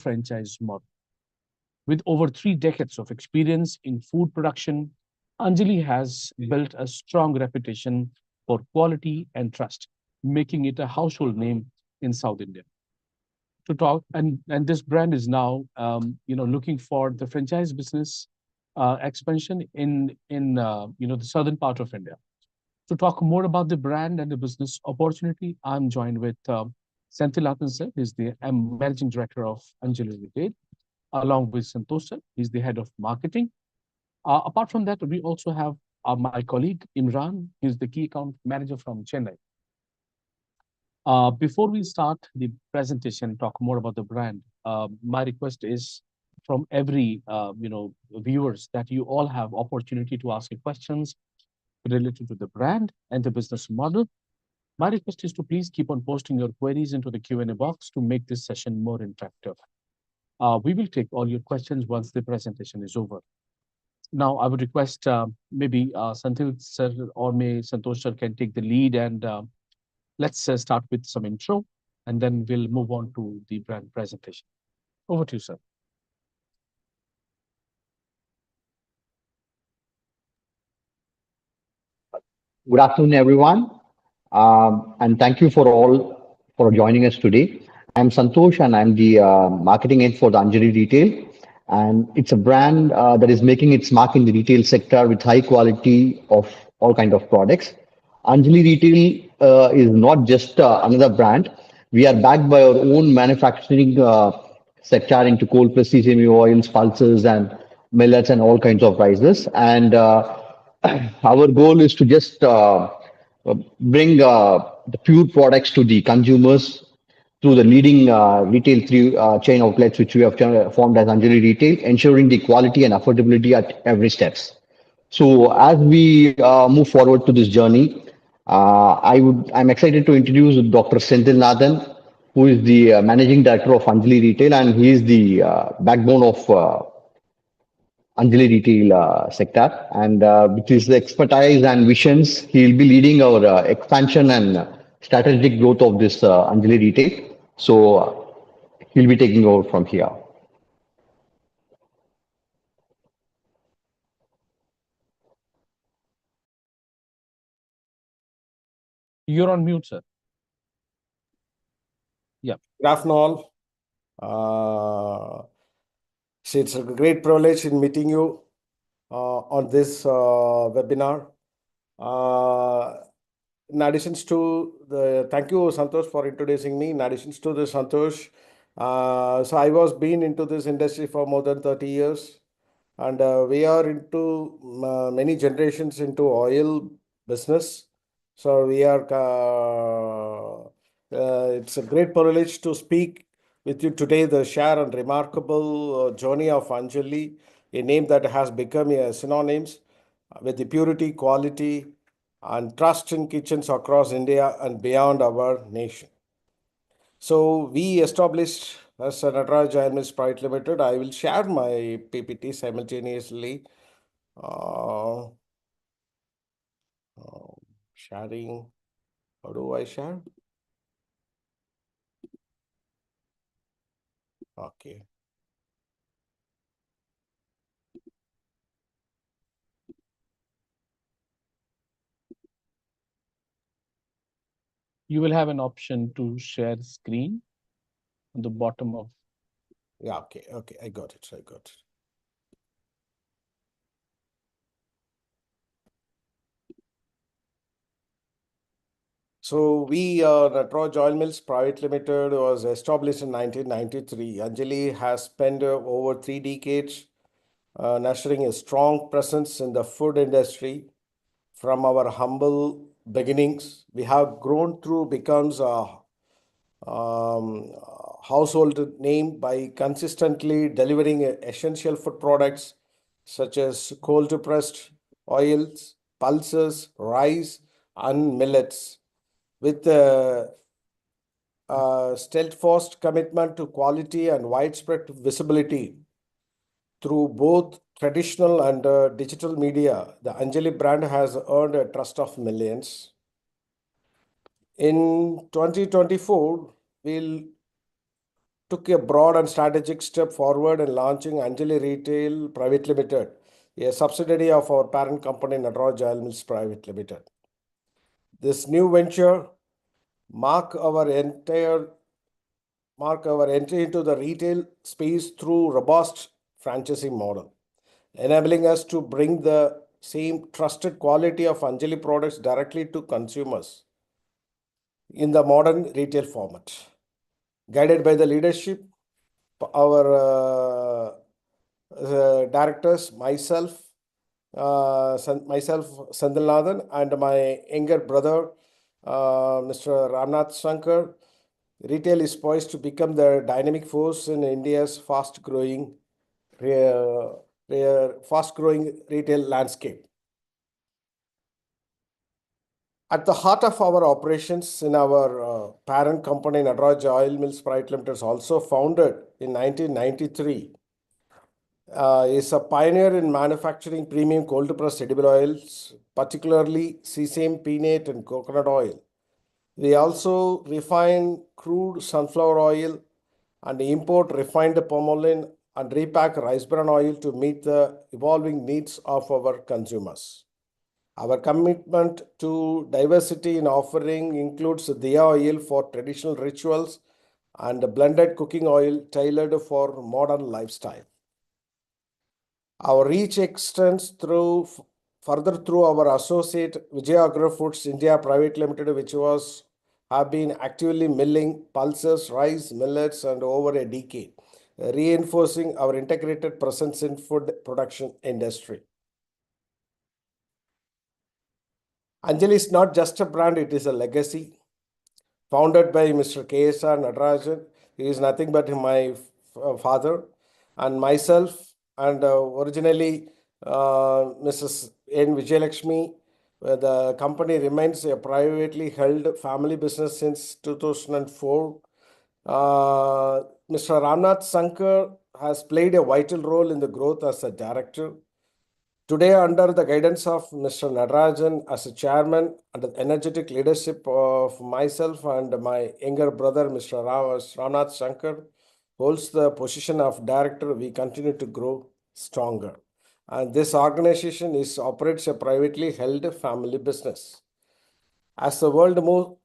franchise model. With over 3 decades of experience in food production, Anjali has built a strong reputation for quality and trust, making it a household name in South India. To talk, and this brand is now, looking for the franchise business expansion in the southern part of India. To talk more about the brand and the business opportunity, I'm joined with Senthil sir. He's the managing director of Anjali Retail, along with Santosh sir. He's the head of marketing. Apart from that, we also have my colleague Imran. He's the key account manager from Chennai. Before we start the presentation, talk more about the brand. My request is from every viewers that you all have opportunity to ask questions related to the brand and the business model. My request is to please keep on posting your queries into the Q&A box to make this session more interactive. We will take all your questions once the presentation is over. Now, I would request maybe Santil sir or may Santosh sir can take the lead and let's start with some intro and then we'll move on to the brand presentation. Over to you, sir. Good afternoon, everyone, and thank you for all for joining us today. I'm Santosh, and I'm the marketing head for the Anjali Retail, and it's a brand that is making its mark in the retail sector with high quality of all kind of products. Anjali Retail is not just another brand. We are backed by our own manufacturing sector into cold pressed sesame oils, pulses, and millets, and all kinds of rices. And our goal is to just bring the pure products to the consumers through the leading retail through chain outlets which we have formed as Anjali Retail, ensuring the quality and affordability at every steps. So as we move forward to this journey, I'm excited to introduce Dr. Senthil Nathan, who is the managing director of Anjali Retail, and he is the backbone of Anjali Retail sector. And with his expertise and visions, he will be leading our expansion and strategic growth of this Anjali Retail. So he'll be taking over from here. You're on mute, sir. Yeah. Good afternoon all. It's a great privilege in meeting you on this webinar. In addition to thank you, Santosh, for introducing me. In addition to the Santosh, so I was been into this industry for more than 30 years, and we are into many generations into oil business. So we are. It's a great privilege to speak with you today. The share and remarkable journey of Anjali, a name that has become a synonyms with the purity, quality, and trust in kitchens across India and beyond our nation. So we established as a Nataraj Iron Mills Private Limited. I will share my PPT simultaneously. Sharing. How do I share? Okay. You will have an option to share screen on the bottom of. Yeah, okay, I got it. So we, Nataraj Oil Mills Private Limited was established in 1993. Anjali has spent over 3 decades nurturing a strong presence in the food industry. From our humble beginnings, we have grown through becomes a um, household name by consistently delivering essential food products such as cold pressed oils, pulses, rice, and millets with steadfast commitment to quality and widespread visibility through both traditional and digital media. The Anjali brand has earned a trust of millions. In 2024, we'll took a broad and strategic step forward in launching Anjali Retail Private Limited, a subsidiary of our parent company, Nataraj Oil Mills Private Limited. This new venture mark our entire mark our entry into the retail space through robust franchising model, enabling us to bring the same trusted quality of Anjali products directly to consumers in the modern retail format. Guided by the leadership, our directors, myself, Sandilnathan, and my younger brother, Mr. Ramnath Shankar, retail is poised to become the dynamic force in India's fast-growing retail landscape. At the heart of our operations in our parent company, Nataraj Oil Mills Private Limited, is also founded in 1993, is a pioneer in manufacturing premium cold pressed edible oils, particularly sesame, peanut, and coconut oil. We also refine crude sunflower oil and import refined palm oil and repack rice bran oil to meet the evolving needs of our consumers. Our commitment to diversity in offering includes diya oil for traditional rituals and blended cooking oil tailored for modern lifestyle. Our reach extends further through our associate Vijay Agro Foods India Private Limited, which have been actively milling pulses, rice, millets, and over a decade, reinforcing our integrated presence in food production industry. Anjali is not just a brand; it is a legacy. Founded by Mr. KSR Natarajan, he is nothing but my father, and myself, and originally Mrs. N. Vijayalakshmi. The company remains a privately held family business since 2004. Mr. Ramnath Shankar has played a vital role in the growth as a director. Today, under the guidance of Mr. Natarajan as a chairman and the energetic leadership of myself and my younger brother, Mr. Ramnath Shankar, holds the position of director, we continue to grow stronger. And this organization operates a privately held family business. As the world moves,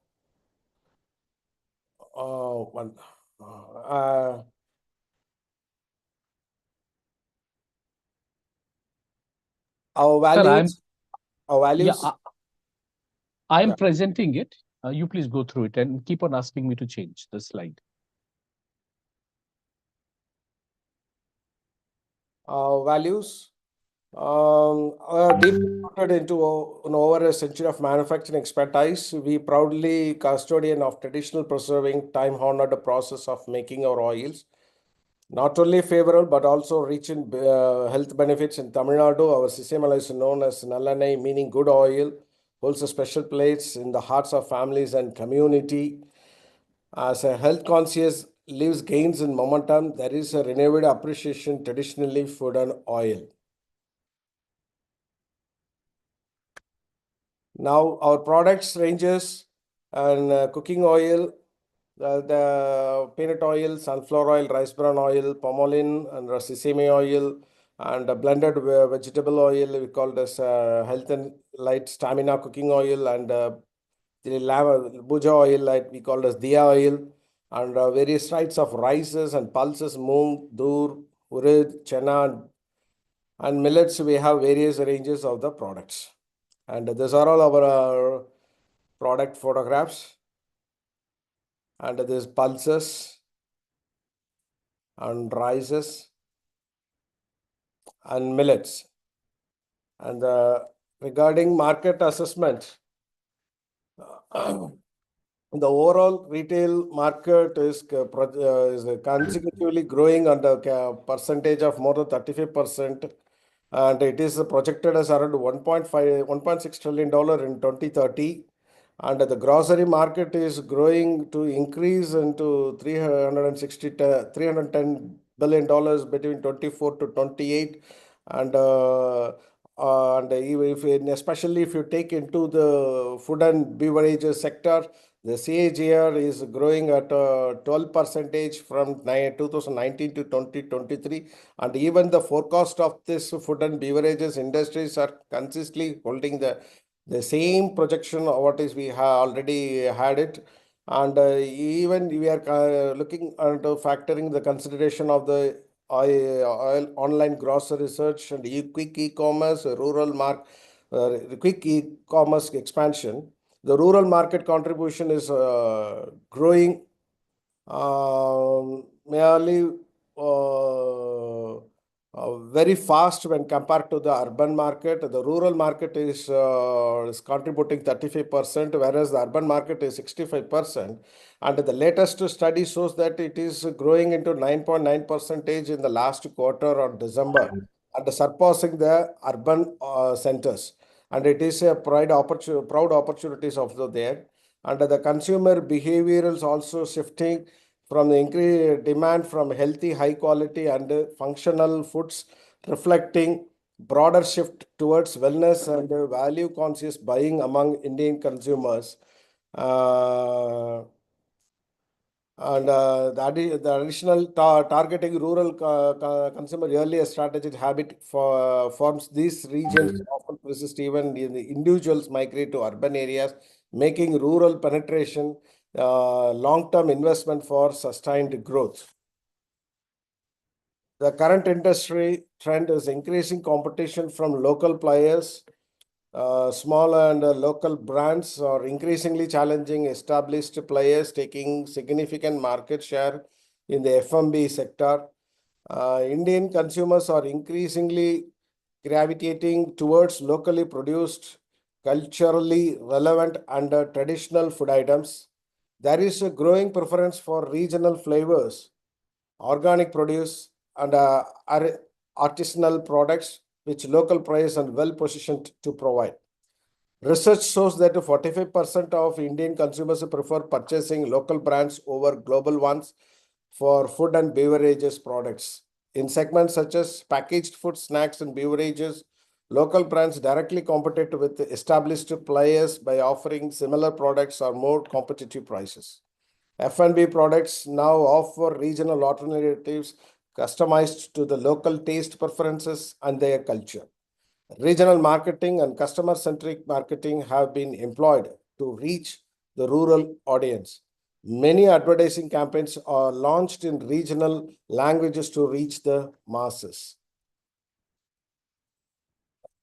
our Sir, values, our yeah, values, I'm yeah, presenting it. You please go through it and keep on asking me to change the slide. our values. Deeply rooted into over a century of manufacturing expertise, we proudly custodian of traditional preserving time-honored process of making our oils. Not only favorable but also rich in health benefits in Tamil Nadu. Our sesame oil is known as Nallanai, meaning good oil, holds a special place in the hearts of families and community. As a health conscious lives gains in momentum, there is a renewed appreciation traditionally food and oil. Now our products ranges and cooking oil, the peanut oil, sunflower oil, rice bran oil, palm oil, and sesame oil, and a blended vegetable oil we call this health and light stamina cooking oil, and the buja oil like we call as diya oil, and various types of rices and pulses, moong, dur, urad, chana, and millets. We have various ranges of the products. And these are all our product photographs. And these pulses and rices and millets. And regarding market assessment, the overall retail market is consecutively growing at a percentage of more than 35%. And it is projected as around $1.6 trillion in 2030. And the grocery market is growing to increase into $310 billion between 24 to 28. And and even especially if you take into the food and beverages sector, The CAGR is growing at 12% from 2019 to 2023, and even the forecast of this food and beverages industries are consistently holding the same projection of what is we have already had it. And even we are looking into factoring the consideration of the oil online grocery research and quick e-commerce, quick e-commerce expansion. The rural market contribution is growing merely very fast when compared to the urban market. The rural market is contributing 35%, whereas the urban market is 65%. And the latest study shows that it is growing into 9.9% in the last quarter of December and surpassing the urban centers. And it is a proud opportunities also there. And the consumer behavior is also shifting from the increased demand from healthy, high quality and functional foods, reflecting broader shift towards wellness and value conscious buying among Indian consumers. Uh, and the additional targeting rural consumer early strategic habit forms these regions often persist even in the individuals migrate to urban areas, making rural penetration long-term investment for sustained growth. The current industry trend is increasing competition from local players. Small and local brands are increasingly challenging established players, taking significant market share in the F&B sector. Indian consumers are increasingly gravitating towards locally produced, culturally relevant, and traditional food items. There is a growing preference for regional flavors, organic produce, and artisanal products, which local price and well positioned to provide. Research shows that 45% of Indian consumers prefer purchasing local brands over global ones for food and beverages products. In segments such as packaged food, snacks, and beverages, local brands directly compete with established players by offering similar products or more competitive prices. F&B products now offer regional alternatives customized to the local taste preferences and their culture. Regional marketing and customer-centric marketing have been employed to reach the rural audience. Many advertising campaigns are launched in regional languages to reach the masses.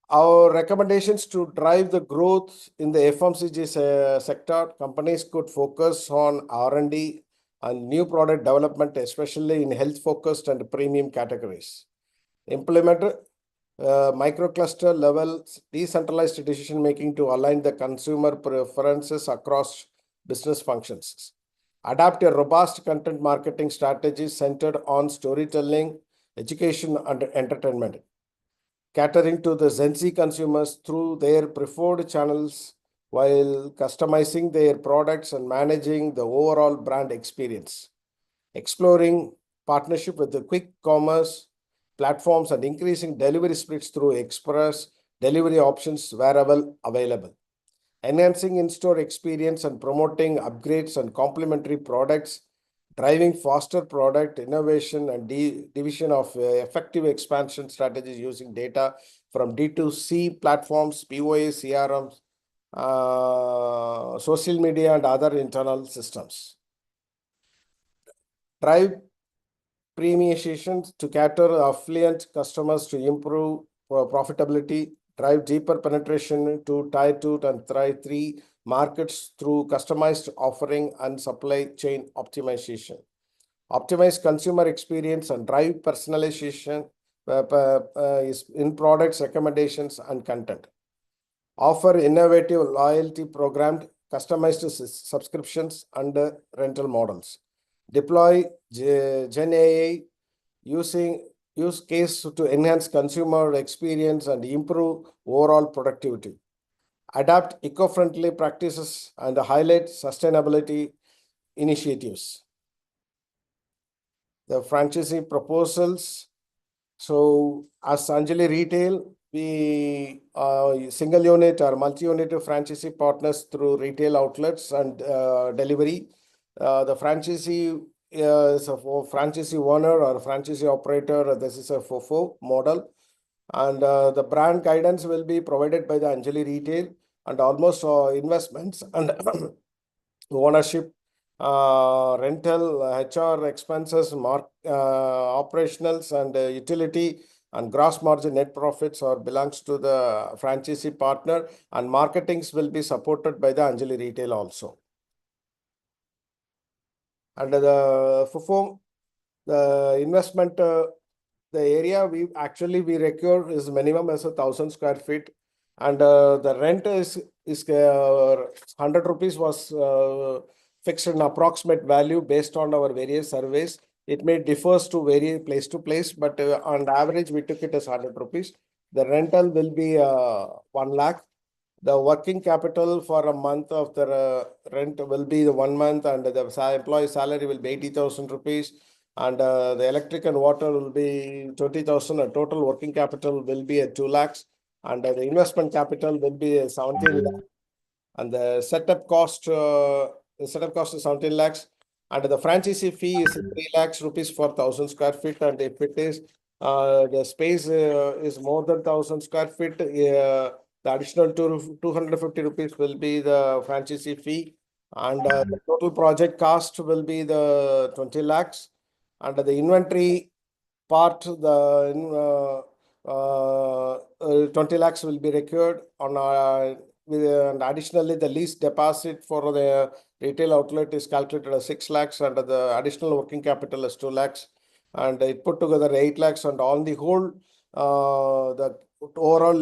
Our recommendations to drive the growth in the FMCG sector, companies could focus on R&D and new product development, especially in health-focused and premium categories. Implement microcluster level decentralized decision making to align the consumer preferences across business functions. Adapt a robust content marketing strategy centered on storytelling, education, and entertainment, catering to the Gen Z consumers through their preferred channels while customizing their products and managing the overall brand experience. Exploring partnership with the quick commerce platforms and increasing delivery splits through express delivery options wherever available. Enhancing in-store experience and promoting upgrades and complementary products, driving faster product innovation and division of effective expansion strategies using data from D2C platforms, POA, CRMs, social media, and other internal systems. Drive premiumization to cater affluent customers to improve profitability, drive deeper penetration to Tier 2 and Tier 3 markets through customized offering and supply chain optimization. Optimize consumer experience and drive personalization in products, recommendations, and content. Offer innovative loyalty programmed, customized subscriptions and rental models. Deploy Gen AI use case to enhance consumer experience and improve overall productivity. Adapt eco-friendly practices and highlight sustainability initiatives. The franchisee proposals. So as Anjali Retail, we single unit or multi-unit franchisee partners through retail outlets and delivery. The franchisee is a franchisee owner or franchisee operator. This is a FOFO model, and the brand guidance will be provided by the Anjali Retail, and almost investments and ownership, rental, HR expenses, operationals, and utility and gross margin net profits or belongs to the franchisee partner, and marketings will be supported by the Anjali Retail also. Under the FUFO, the investment, the area we recur is minimum as 1,000 square feet, and the rent is 100 rupees was fixed in approximate value based on our various surveys. It may differs to vary place to place, but on average we took it as 100 rupees. The rental will be 1 lakh. The working capital for a month of the rent will be the 1 month, and the employee salary will be 80,000 rupees, and the electric and water will be 20,000. A total working capital will be at 2 lakhs, and the investment capital will be 17 lakhs, and the setup cost is 17 lakhs, and the franchisee fee is 3 lakhs rupees for 1,000 square feet, and if it is the space is more than 1,000 square feet, the additional 250 rupees will be the franchisee fee, and the total project cost will be the 20 lakhs, and the inventory part, the 20 lakhs will be required on and additionally the lease deposit for the retail outlet is calculated as 6 lakhs, and the additional working capital is 2 lakhs, and it put together 8 lakhs, and on the whole the overall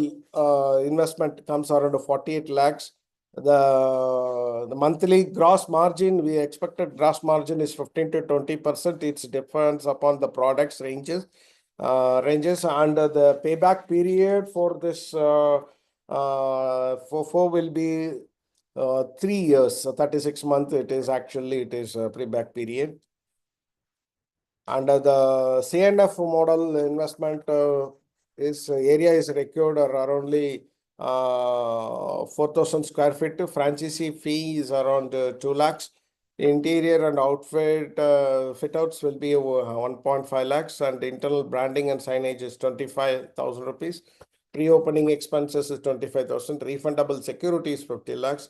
investment comes around 48 lakhs. The monthly gross margin, we expected gross margin is 15 to 20%. It depends upon the products ranges, and the payback period for this for will be 3 years, so 36 months. It is a payback period. Under the CNF model, investment is area is required around 4,000 square feet. Franchisee fee is around 2 lakhs. Interior and outfit fit outs will be 1.5 lakhs, and internal branding and signage is 25,000 rupees. Pre-opening expenses is 25,000. Refundable security is 50 lakhs.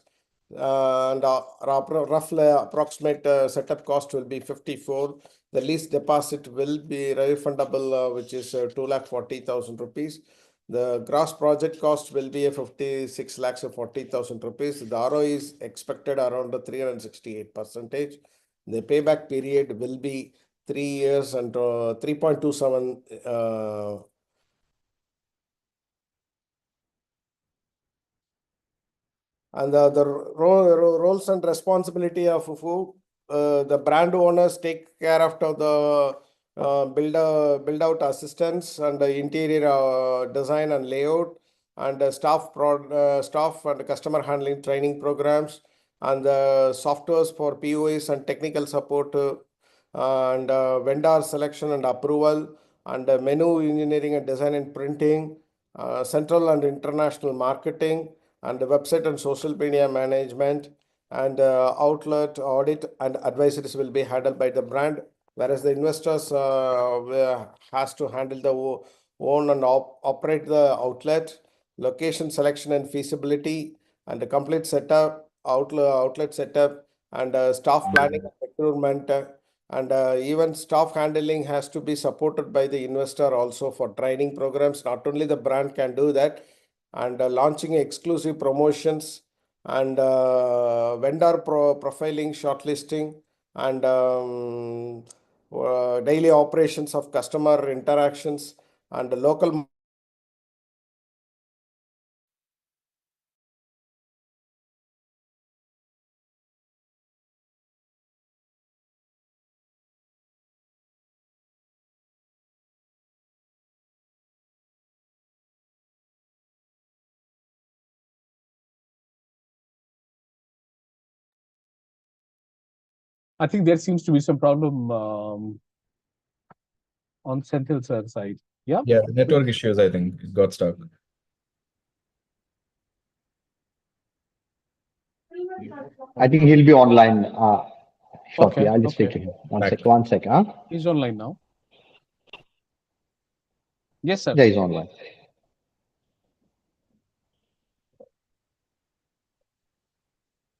And roughly approximate setup cost will be 54. The lease deposit will be refundable, which is 2,40,000 rupees. The gross project cost will be 56 lakhs of 40,000 rupees. The ROE is expected around 368%. The payback period will be 3 years and 3.27. And the roles and responsibility of FUFU, the brand owners take care of the build out assistance and the interior design and layout, and staff and customer handling training programs, and the softwares for POS and technical support, and vendor selection and approval, and menu engineering and design and printing, central and international marketing, and the website and social media management, and outlet audit and advisories will be handled by the brand, whereas the investors has to handle the own and operate the outlet, location selection and feasibility, and the complete setup, outlet setup, and staff planning and recruitment, and even staff handling has to be supported by the investor also for training programs. Not only the brand can do that, and launching exclusive promotions, and vendor profiling, shortlisting, and daily operations of customer interactions, and local. I think there seems to be some problem on Senthil sir side. Yeah. Yeah, network issues, I think. It got stuck. I think he'll be online shortly. Okay, I'll just okay. take him. One Right. sec. One sec. Huh? He's online now. Yes, sir. Yeah, he's online.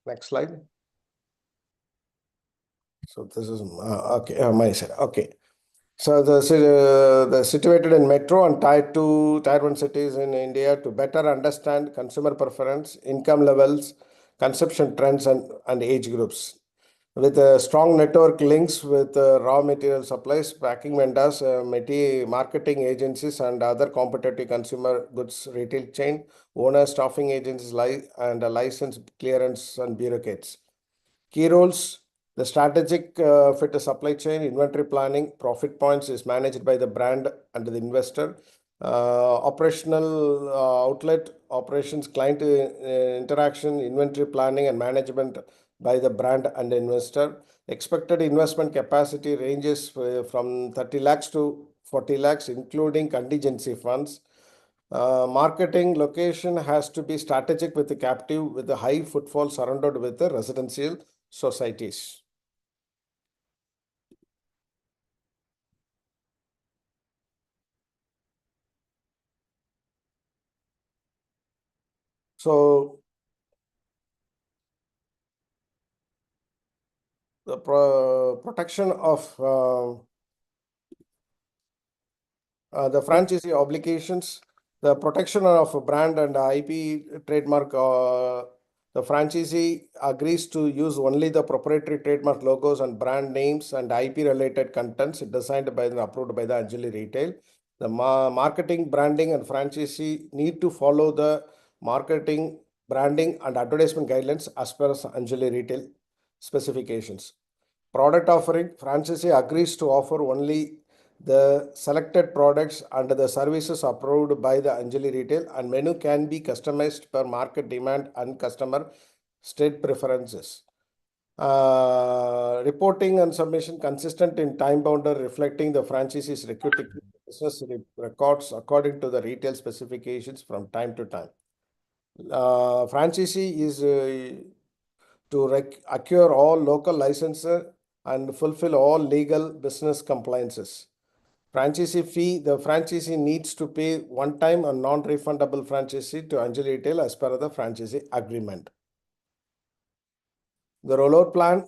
Next slide. So this is okay. My side. Okay. So the situated in metro and tier 2, tier 1 cities in India to better understand consumer preference, income levels, consumption trends, and age groups. With strong network links with raw material supplies, packing vendors, marketing agencies, and other competitive consumer goods retail chain owners, staffing agencies, and license clearance and bureaucrates. Key roles: the strategic fit supply chain, inventory planning, profit points is managed by the brand and the investor. Operational outlet operations, client interaction, inventory planning and management by the brand and investor. Expected investment capacity ranges from 30 lakhs to 40 lakhs, including contingency funds. Marketing location has to be strategic with the captive, with the high footfall surrounded with the residential societies. So the protection of the franchisee obligations, the protection of a brand and IP trademark. The franchisee agrees to use only the proprietary trademark logos and brand names and IP related contents designed by and approved by the Anjali Retail. The marketing, branding, and franchisee need to follow the marketing, branding, and advertisement guidelines as per Anjali Retail specifications. Product offering: franchisee agrees to offer only the selected products and the services approved by the Anjali Retail, and menu can be customized per market demand and customer state preferences. Reporting and submission consistent in time boundary, reflecting the franchisee's business records according to the retail specifications from time to time. Franchisee is to acquire all local licenses and fulfill all legal business compliances. Franchisee fee: the franchisee needs to pay one-time and non-refundable franchisee to Anjali Retail as per the franchisee agreement. The rollout plan: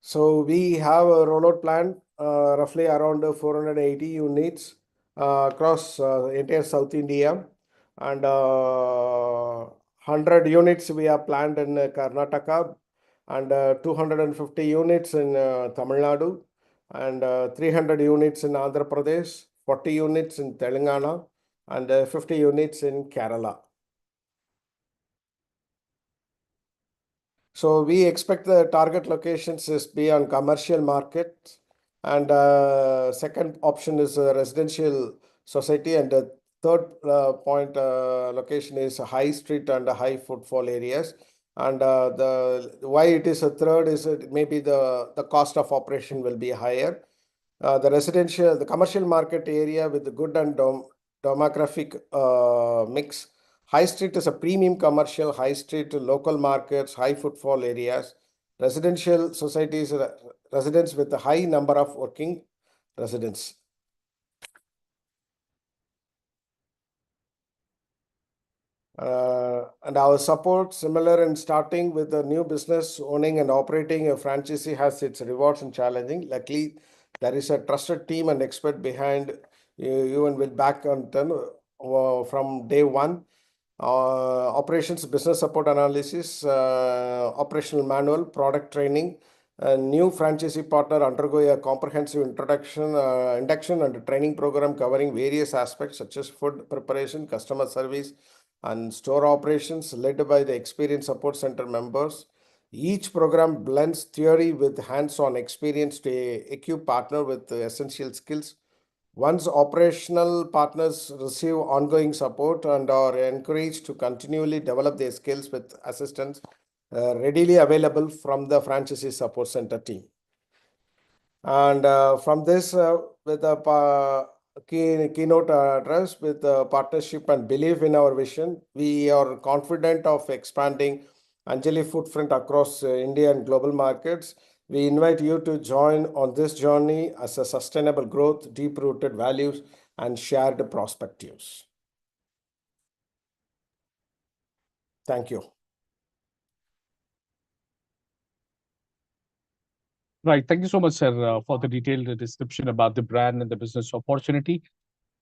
so we have a rollout plan roughly around 480 units across entire South India, and 100 units we have planned in Karnataka, and 250 units in Tamil Nadu, and 300 units in Andhra Pradesh, 40 units in Telangana, and 50 units in Kerala. So we expect the target locations is be on commercial market, and second option is a residential society, and the third point location is a high street and a high footfall areas. And the why it is a third is maybe the cost of operation will be higher. The commercial market area with the good and demographic mix. High street is a premium commercial, high street local markets, high footfall areas. Residential societies, residents with a high number of working residents. And our support similar in starting with a new business, owning and operating a franchisee has its rewards and challenging. Luckily, there is a trusted team and expert behind you and will back on turn from day one. Operations, business support analysis, operational manual, product training. A new franchisee partner undergo a comprehensive induction and training program covering various aspects such as food preparation, customer service, and store operations, led by the experienced support center members. Each program blends theory with hands-on experience to equip partner with the essential skills. Once operational partners receive ongoing support and are encouraged to continually develop their skills with assistance readily available from the franchisee support center team. And from this, with a keynote address, with partnership and belief in our vision, we are confident of expanding Anjali footprint across India and global markets. We invite you to join on this journey as a sustainable growth, deep-rooted values, and shared perspectives. Thank you. Right. Thank you so much, sir, for the detailed description about the brand and the business opportunity.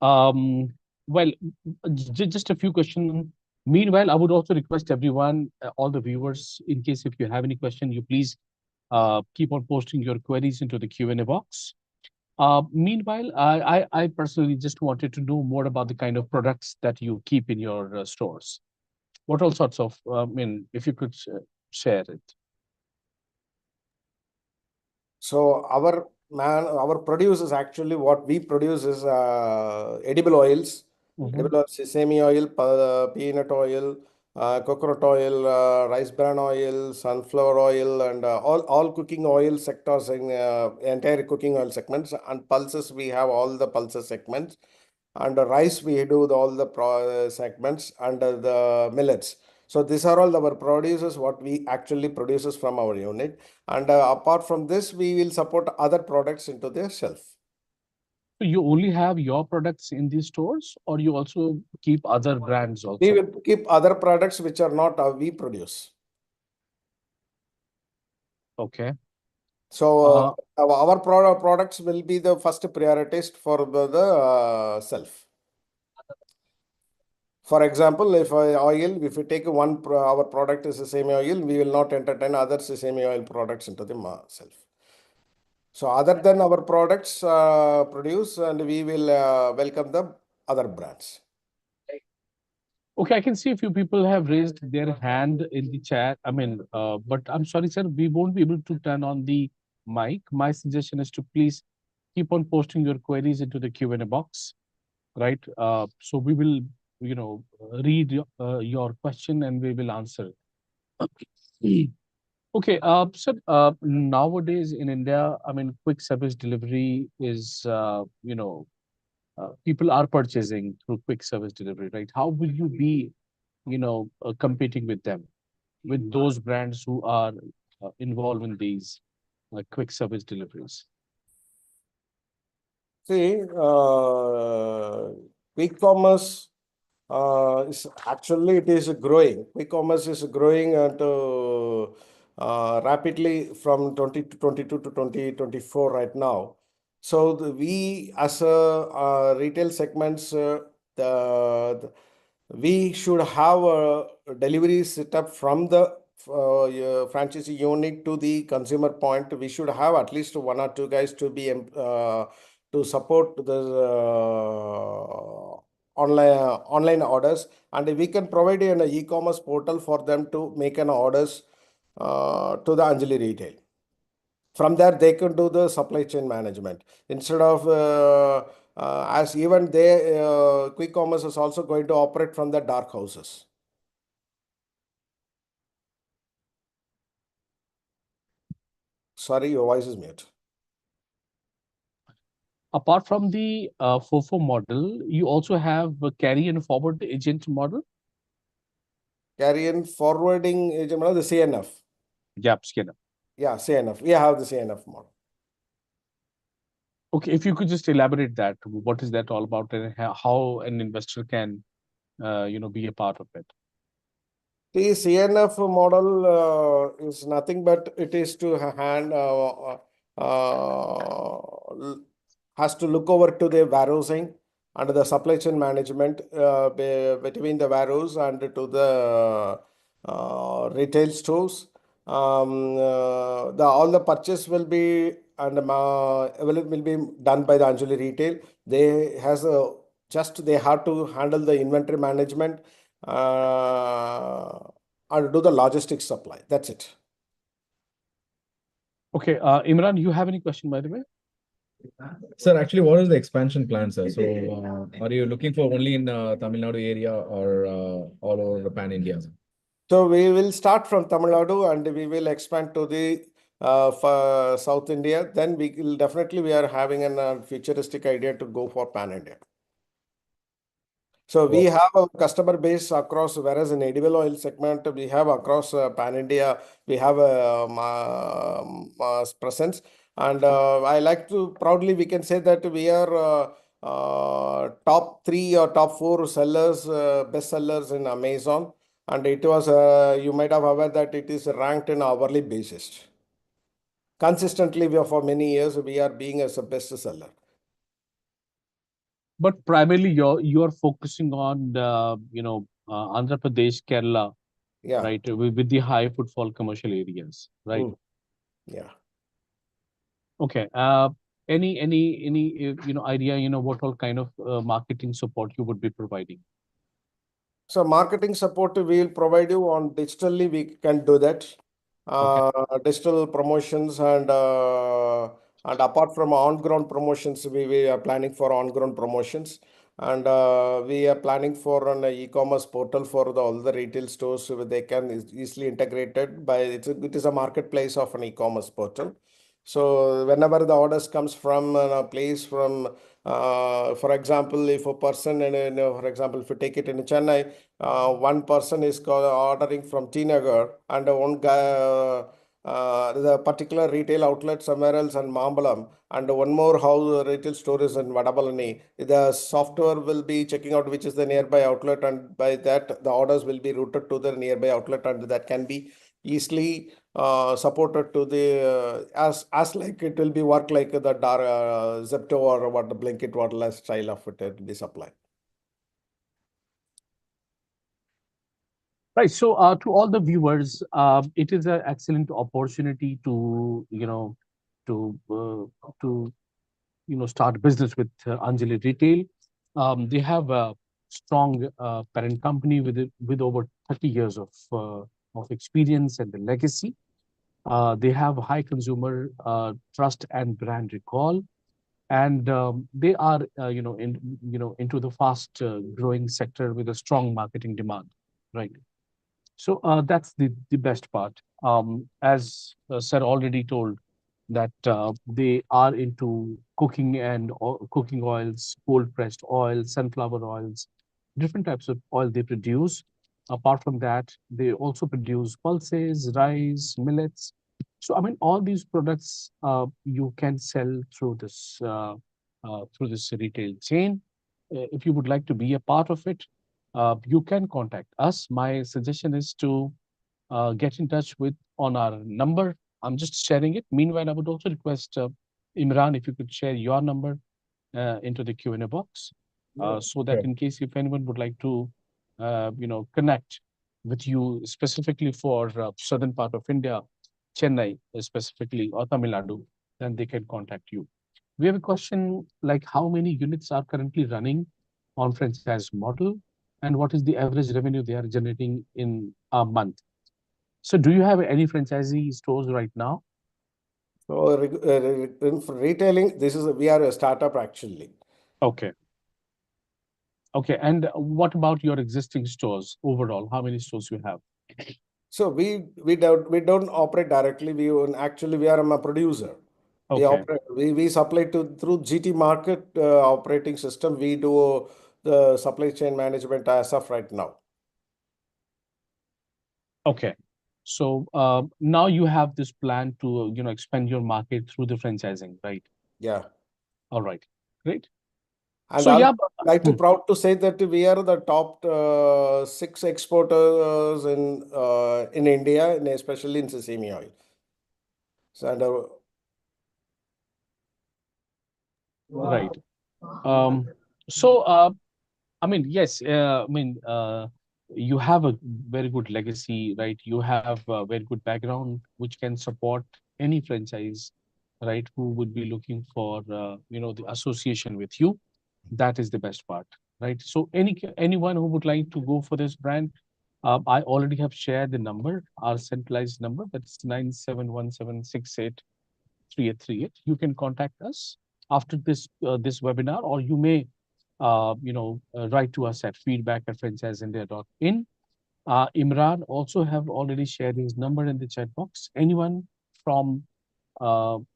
Um, well, just a few questions. Meanwhile, I would also request everyone, all the viewers, in case if you have any question, you please keep on posting your queries into the Q&A box. Meanwhile, I personally just wanted to know more about the kind of products that you keep in your stores. What all sorts of, if you could share it. So our produce is actually what we produce is edible oils, Mhm. edible oil, sesame oil, peanut oil, coconut oil, rice bran oil, sunflower oil, and all cooking oil sectors in entire cooking oil segments. And pulses, we have all the pulses segments. And rice, we do all the segments under the millets. So these are all our produces, what we actually produces from our unit. And apart from this, we will support other products into their shelf. So you only have your products in these stores, or you also keep other brands We also? will keep other products which are not we produce. Okay. So Uh, our products will be the first prioritized for the self. For example, if oil, if we take our product is sesame oil, we will not entertain other sesame oil products into the self. So other than our products produce, and we will welcome the other brands. okay, I can see a few people have raised their hand in the chat. But I'm sorry, sir, we won't be able to turn on the mic. My suggestion is to please keep on posting your queries into the Q&A box, right? So we will, read your question and we will answer it. Okay, so nowadays in India, quick service delivery is, people are purchasing through quick service delivery, right? How will you be, competing with them, with those brands who are involved in these quick service deliveries? See, quick commerce is actually it is growing. Quick commerce is growing rapidly from 2022 to 2024 right now. So we as a retail segments, we should have a delivery setup from the franchisee unit to the consumer point. We should have at least one or two guys to be to support the online orders, and we can provide an e-commerce portal for them to make an orders to the Anjali retail. From there, they can do the supply chain management instead of as even they quick commerce is also going to operate from the dark houses. Sorry, your voice is mute. Apart from the FOFO model, you also have a carry and forward agent model. Carry and forwarding agent model, the CNF. Yep, scanner. Yeah, CNF. We have the CNF model. Okay, if you could just elaborate that, what is that all about, and how an investor can, be a part of it? The CNF model is nothing but it is to has to look over to the warehousing and the supply chain management between the warehouse and to the retail stores. The all the purchase will be and will be done by the Anjali retail. They has a just they have to handle the inventory management or do the logistics supply. That's it. Okay, Imran, you have any question, by the way? Sir, actually, what is the expansion plan, sir? So, are you looking for only in Tamil Nadu area or all over the pan India? So we will start from Tamil Nadu and we will expand to the for South India. Then we will definitely we are having a futuristic idea to go for pan India. So we Wow. have a customer base across, whereas in edible oil segment, we have across pan India, we have a presence. And I like to proudly, we can say that we are top three or top four sellers, best sellers in Amazon. And it was, you might have aware that it is ranked in hourly basis. Consistently, for many years, we are being as a best seller. But primarily, you're focusing on Andhra Pradesh, Kerala, Yeah. right, with the high footfall commercial areas, right? Mm. Yeah. Okay. Any idea what all kind of marketing support you would be providing? So marketing support we will provide you on digitally. We can do that. Okay. Digital promotions and apart from on-ground promotions, we are planning for on-ground promotions, and we are planning for an e-commerce portal for all the retail stores so they can easily integrated by it is a marketplace of an e-commerce portal. So whenever the orders comes from a place from for example, if a person for example, if you take it in Chennai, one person is ordering from T Nagar and one guy, the particular retail outlet somewhere else in Mambalam, and one more house retail store is in Vadabalani. The software will be checking out which is the nearby outlet, and by that, the orders will be routed to the nearby outlet, and that can be easily supported to the as like it will be work like the Zepto or what the Blinkit, what less style of it will be supplied. Right. So, to all the viewers, it is an excellent opportunity to, to start business with Anjali Retail. They have a strong parent company with over 30 years of experience and the legacy. They have high consumer trust and brand recall, and they are into the fast growing sector with a strong marketing demand. Right. So that's the best part. As Sir already told, that they are into cooking and cooking oils, cold pressed oils, sunflower oils, different types of oil they produce. Apart from that, they also produce pulses, rice, millets. So I mean, all these products you can sell through this retail chain. If you would like to be a part of it, you can contact us. My suggestion is to get in touch with on our number. I'm just sharing it. Meanwhile, I would also request Imran if you could share your number into the Q&A box, so that Sure. in case if anyone would like to, connect with you specifically for southern part of India, Chennai specifically, or Tamil Nadu, then they can contact you. We have a question like how many units are currently running on franchise model, and what is the average revenue they are generating in a month? So do you have any franchisee stores right now? So in retailing, this is we are a startup actually. Okay. Okay. And what about your existing stores overall? How many stores you have? So we don't operate directly. Actually we are a producer. We Okay. operate we supply to through GT market operating system. We do the supply chain management as of right now. Okay. So now you have this plan to, expand your market through the franchising, right? Yeah. All right. Great. And So also, yeah, I'd like to hmm, proud to say that we are the top six exporters in India, and especially in sesame oil. So, and, right. Um, so I mean, yes, you have a very good legacy, right? You have a very good background, which can support any franchise, right? Who would be looking for, the association with you. That is the best part, right? So anyone who would like to go for this brand, I already have shared the number, our centralized number. That's 9717683838. You can contact us after this webinar, or you may write to us at feedback@franchiseindia.in. Imran also have already shared his number in the chat box. Anyone from Tamil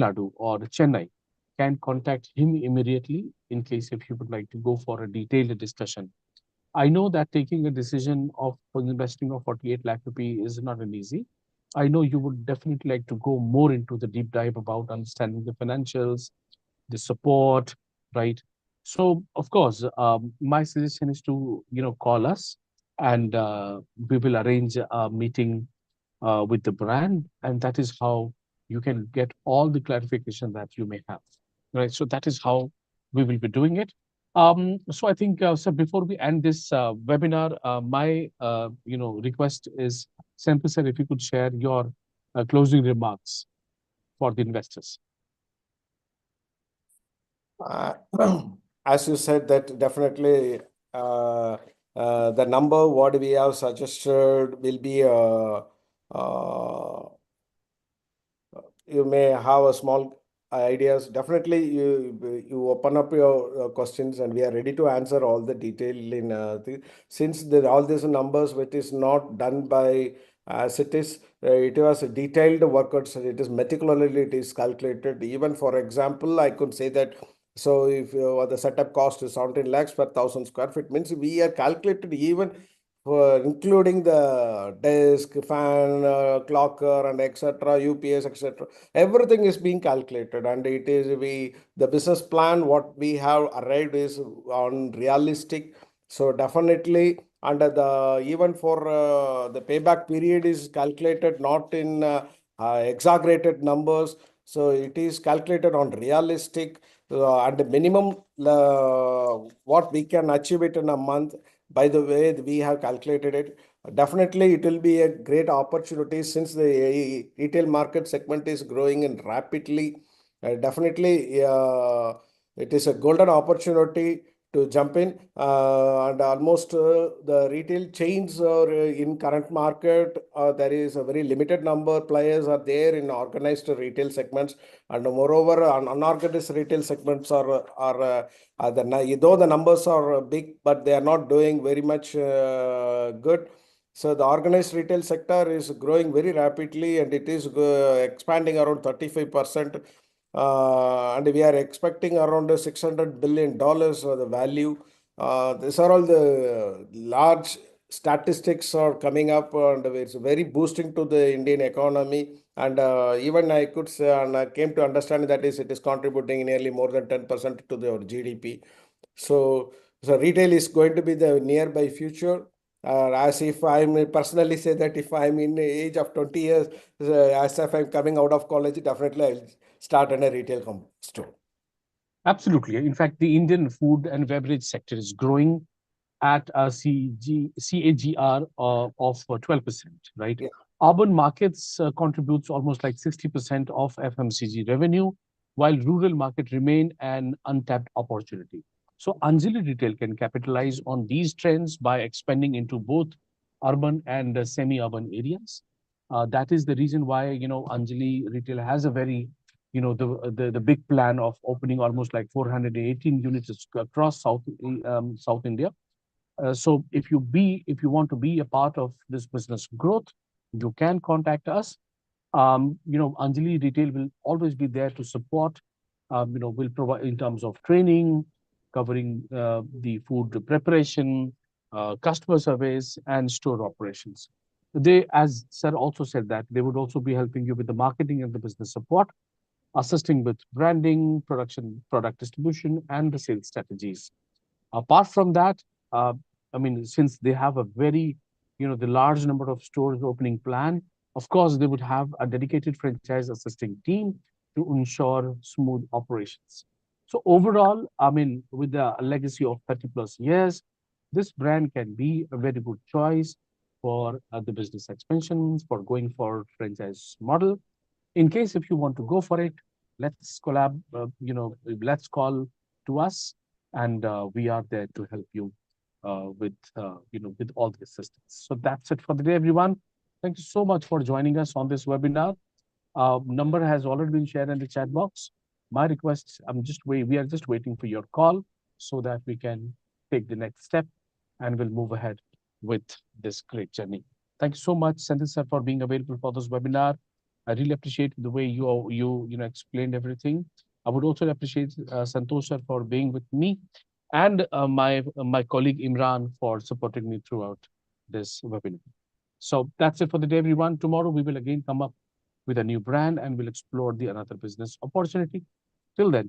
Nadu or Chennai, can contact him immediately in case if you would like to go for a detailed discussion. I know that taking a decision of investing of 48 lakh rupee is not an easy. I know you would definitely like to go more into the deep dive about understanding the financials, the support, right? So, of course, my suggestion is to, call us and we will arrange a meeting with the brand, and that is how you can get all the clarification that you may have, right? So that is how we will be doing it. So I think, so before we end this webinar, my request is, Senthil sir, if you could share your closing remarks for the investors. Uh, as you said, that definitely the number what we have suggested will be you may have a small ideas. Definitely, you open up your questions, and we are ready to answer all the detail in since all these numbers, which is not done by as it is. It was a detailed workouts. It is meticulously. It is calculated. Even for example, I could say that. So if the setup cost is 17 lakhs per 1,000 square feet, means we are calculated even for including the desk, fan, clocker, and etc., UPS, etc. Everything is being calculated, and it is the business plan what we have arrived is on realistic. So definitely under the even for the payback period is calculated not in exaggerated numbers. So it is calculated on realistic and the minimum what we can achieve it in a month. By the way, we have calculated it. Definitely, it will be a great opportunity since the retail market segment is growing in rapidly. Definitely, it is a golden opportunity to jump in. And almost the retail chains are in current market. There is a very limited number of players are there in organized retail segments, and moreover, unorganized retail segments though the numbers are big, but they are not doing very much good. So the organized retail sector is growing very rapidly, and it is expanding around 35%. And we are expecting around $600 billion the value. These are all the large statistics are coming up, and it's very boosting to the Indian economy. And even I could say, and I came to understand that it is contributing nearly more than 10% to their GDP. So, so retail is going to be the nearby future. As if I personally say that if I'm in the age of 20 years, as if I'm coming out of college, definitely I'll start in a retail store. Absolutely. In fact, the Indian food and beverage sector is growing at a CAGR of 12%, right? Yeah. Urban markets contributes almost like 60% of FMCG revenue, while rural market remain an untapped opportunity. So Anjali Retail can capitalize on these trends by expanding into both urban and semi-urban areas. That is the reason why, Anjali Retail has a very, the big plan of opening almost like 418 units across South India. So if you want to be a part of this business growth, you can contact us. Anjali Retail will always be there to support. Will provide in terms of training, covering the food preparation, customer service, and store operations. They, as sir also said, that they would also be helping you with the marketing and the business support, assisting with branding, production, product distribution, and the sales strategies. Apart from that, uh, I mean, since they have a very, the large number of stores opening plan, of course, they would have a dedicated franchise assisting team to ensure smooth operations. So overall, I mean, with the legacy of 30 plus years, this brand can be a very good choice for the business expansions, for going for franchise model. In case if you want to go for it, let's collab, let's call to us, and we are there to help you with all the assistance. So that's it for the day, everyone. Thank you so much for joining us on this webinar. Number has already been shared in the chat box. My request, we are just waiting for your call so that we can take the next step and we'll move ahead with this great journey. Thank you so much, Senthil sir, for being available for this webinar. I really appreciate the way you explained everything. I would also appreciate Santosh sir for being with me and my colleague Imran for supporting me throughout this webinar. So that's it for the day, everyone. Tomorrow we will again come up with a new brand and we'll explore the another business opportunity. Till then,